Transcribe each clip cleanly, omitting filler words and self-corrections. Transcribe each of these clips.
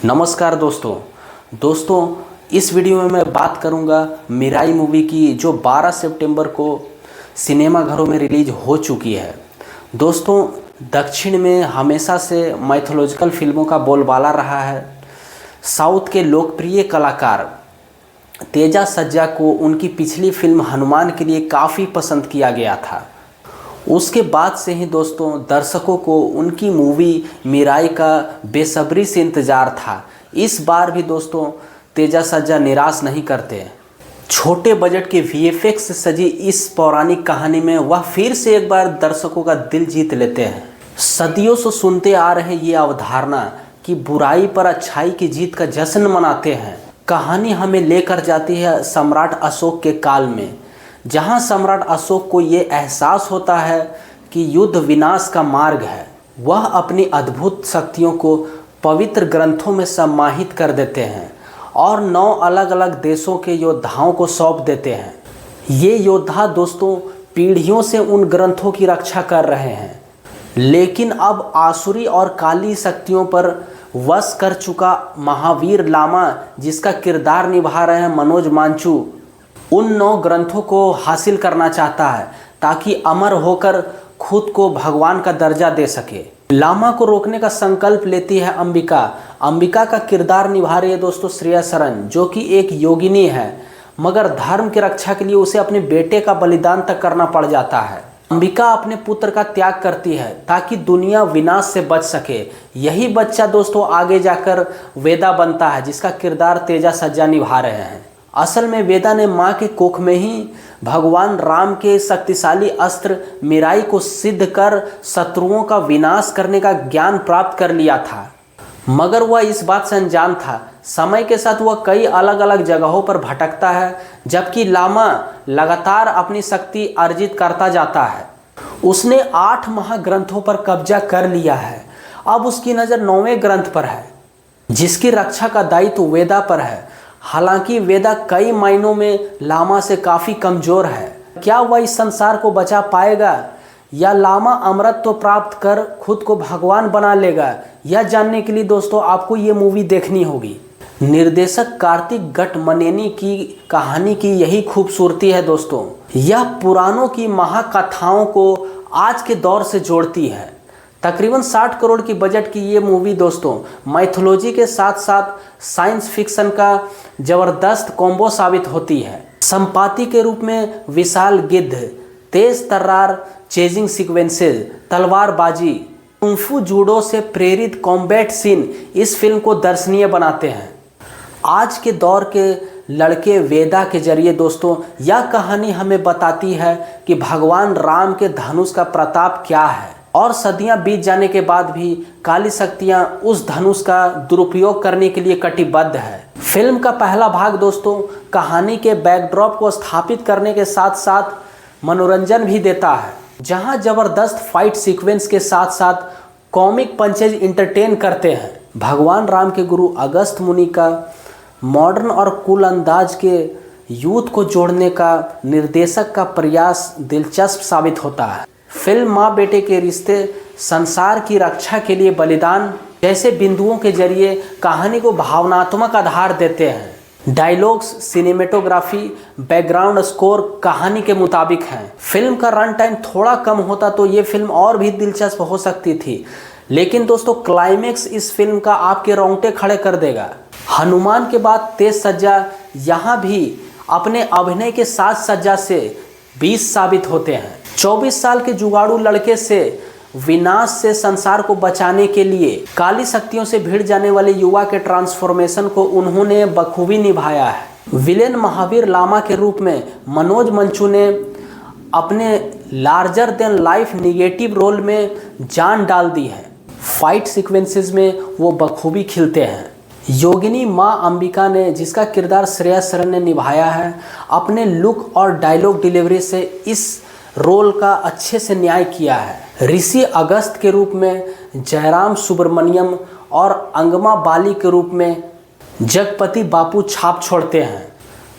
नमस्कार दोस्तों इस वीडियो में मैं बात करूंगा मिराई मूवी की जो 12 सितंबर को सिनेमा घरों में रिलीज हो चुकी है। दोस्तों दक्षिण में हमेशा से माइथोलॉजिकल फिल्मों का बोलबाला रहा है। साउथ के लोकप्रिय कलाकार तेजा सज्जा को उनकी पिछली फिल्म हनुमान के लिए काफ़ी पसंद किया गया था। उसके बाद से ही दोस्तों दर्शकों को उनकी मूवी मिराई का बेसब्री से इंतज़ार था। इस बार भी दोस्तों तेजा सज्जा निराश नहीं करते। छोटे बजट के वीएफएक्स से सजी इस पौराणिक कहानी में वह फिर से एक बार दर्शकों का दिल जीत लेते हैं। सदियों से सुनते आ रहे ये अवधारणा कि बुराई पर अच्छाई की जीत का जश्न मनाते हैं। कहानी हमें लेकर जाती है सम्राट अशोक के काल में, जहां सम्राट अशोक को ये एहसास होता है कि युद्ध विनाश का मार्ग है। वह अपनी अद्भुत शक्तियों को पवित्र ग्रंथों में समाहित कर देते हैं और 9 अलग अलग देशों के योद्धाओं को सौंप देते हैं। ये योद्धा दोस्तों पीढ़ियों से उन ग्रंथों की रक्षा कर रहे हैं, लेकिन अब आसुरी और काली शक्तियों पर वश कर चुका महावीर लामा, जिसका किरदार निभा रहे हैं मनोज मांचू, उन 9 ग्रंथों को हासिल करना चाहता है ताकि अमर होकर खुद को भगवान का दर्जा दे सके। लामा को रोकने का संकल्प लेती है अंबिका। अंबिका का किरदार निभा रही है दोस्तों श्रेया सरन, जो कि एक योगिनी है, मगर धर्म की रक्षा के लिए उसे अपने बेटे का बलिदान तक करना पड़ जाता है। अंबिका अपने पुत्र का त्याग करती है ताकि दुनिया विनाश से बच सके। यही बच्चा दोस्तों आगे जाकर वेदा बनता है, जिसका किरदार तेजा सज्जा निभा रहे हैं। असल में वेदा ने माँ के कोख में ही भगवान राम के शक्तिशाली अस्त्र मिराई को सिद्ध कर शत्रुओं का विनाश करने का ज्ञान प्राप्त कर लिया था, मगर वह इस बात से अनजान था। समय के साथ वह कई अलग अलग जगहों पर भटकता है, जबकि लामा लगातार अपनी शक्ति अर्जित करता जाता है। उसने 8 महाग्रंथों पर कब्जा कर लिया है। अब उसकी नज़र 9वें ग्रंथ पर है, जिसकी रक्षा का दायित्व वेदा पर है। हालांकि वेदा कई मायनों में लामा से काफ़ी कमज़ोर है। क्या वह इस संसार को बचा पाएगा या लामा अमरत्व प्राप्त कर खुद को भगवान बना लेगा? यह जानने के लिए दोस्तों आपको ये मूवी देखनी होगी। निर्देशक कार्तिक गटमनेनी की कहानी की यही खूबसूरती है दोस्तों। यह पुराणों की महाकथाओं को आज के दौर से जोड़ती है। तकरीबन 60 करोड़ की बजट की ये मूवी दोस्तों माइथोलॉजी के साथ साथ साइंस फिक्शन का ज़बरदस्त कॉम्बो साबित होती है। संपाति के रूप में विशाल गिद्ध, तेज तर्रार चेजिंग सीक्वेंसेस, तलवारबाजी, कुंफू जूडो से प्रेरित कॉम्बैट सीन इस फिल्म को दर्शनीय बनाते हैं। आज के दौर के लड़के वेदा के जरिए दोस्तों यह कहानी हमें बताती है कि भगवान राम के धनुष का प्रताप क्या है, और सदियां बीत जाने के बाद भी काली शक्तियां उस धनुष का दुरुपयोग करने के लिए कटिबद्ध है। फिल्म का पहला भाग दोस्तों कहानी के बैकड्रॉप को स्थापित करने के साथ साथ मनोरंजन भी देता है, जहां जबरदस्त फाइट सीक्वेंस के साथ साथ कॉमिक पंचेज इंटरटेन करते हैं। भगवान राम के गुरु अगस्त मुनि का मॉडर्न और कूल अंदाज के यूथ को जोड़ने का निर्देशक का प्रयास दिलचस्प साबित होता है। फिल्म माँ बेटे के रिश्ते, संसार की रक्षा के लिए बलिदान जैसे बिंदुओं के जरिए कहानी को भावनात्मक आधार देते हैं। डायलॉग्स, सिनेमेटोग्राफी, बैकग्राउंड स्कोर कहानी के मुताबिक हैं। फिल्म का रन टाइम थोड़ा कम होता तो ये फिल्म और भी दिलचस्प हो सकती थी, लेकिन दोस्तों क्लाइमेक्स इस फिल्म का आपके रोंगटे खड़े कर देगा। हनुमान के बाद तेज सज्जा यहाँ भी अपने अभिनय के साज सज्जा से 20 साबित होते हैं। 24 साल के जुगाड़ू लड़के से विनाश से संसार को बचाने के लिए काली शक्तियों से भिड़ जाने वाले युवा के ट्रांसफॉर्मेशन को उन्होंने बखूबी निभाया है। विलेन महावीर लामा के रूप में मनोज मंचू ने अपने larger than life negative role में जान डाल दी है। फाइट सीक्वेंसेस में वो बखूबी खिलते हैं। योगिनी माँ अंबिका ने, जिसका किरदार श्रेया सरन ने निभाया है, अपने लुक और डायलॉग डिलीवरी से इस रोल का अच्छे से न्याय किया है। ऋषि अगस्त के रूप में जयराम सुब्रमण्यम और अंगमा बाली के रूप में जगपति बापू छाप छोड़ते हैं।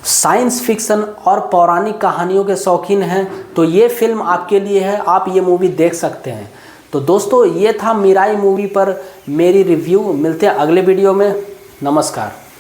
साइंस फिक्शन और पौराणिक कहानियों के शौकीन हैं तो ये फिल्म आपके लिए है, आप ये मूवी देख सकते हैं। तो दोस्तों ये था मिराई मूवी पर मेरी रिव्यू। मिलते हैं अगले वीडियो में। नमस्कार।